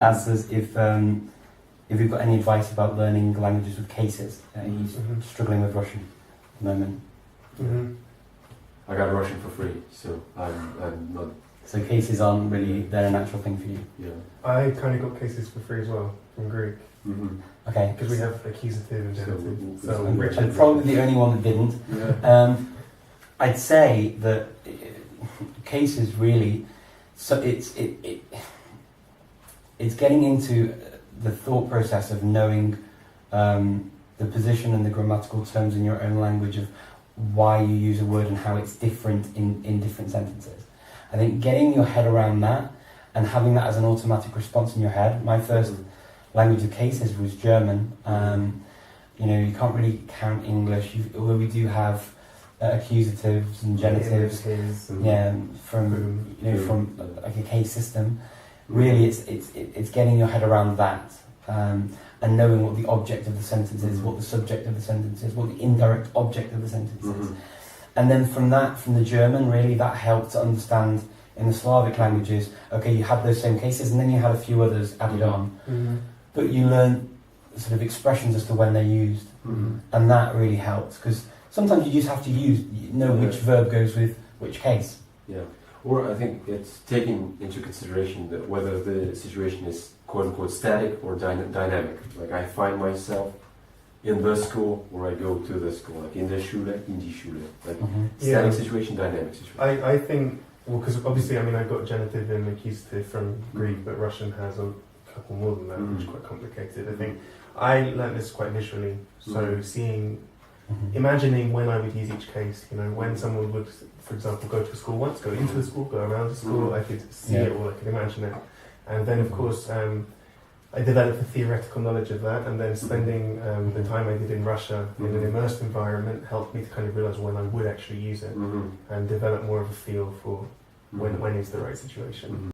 Asks us if we've got any advice about learning languages with cases. He's struggling with Russian at the moment. I got Russian for free, so I'm not. So cases aren't really, they're a natural thing for you. Yeah. I kind of got cases for free as well from Greek. Okay. Because we have accusative and genitive. So I'm Richard's probably the only one that didn't. Yeah. I'd say that cases really, so it's getting into the thought process of knowing the position and the grammatical terms in your own language of why you use a word and how it's different in different sentences. I think getting your head around that and having that as an automatic response in your head. My first language of cases was German. You know, you can't really count English, although we do have accusatives and genitives. From like a case system. Really, it's getting your head around that and knowing what the object of the sentence is, what the subject of the sentence is, what the indirect object of the sentence is. And then from the German, really, that helped to understand in the Slavic languages, okay, you had those same cases and then you had a few others added on. But you learn sort of expressions as to when they're used. And that really helps, because sometimes you just have to know which verb goes with which case. Yeah. Or I think it's taking into consideration that whether the situation is quote-unquote static or dynamic. Like I find myself in the school or I go to the school, like in the Schule, in die Schule. Like static situation, dynamic situation. I think, well, because obviously, I mean, I got genitive and accusative from Greek, but Russian has a couple more than that, which is quite complicated. I think I learnt this quite visually, so seeing, imagining when I would use each case, you know, when someone would, for example, go to school once, go into the school, go around the school, I could see it all, I could imagine it. And then, of course, I developed a theoretical knowledge of that, and then spending the time I did in Russia in an immersed environment helped me to kind of realise when I would actually use it and develop more of a feel for when is the right situation.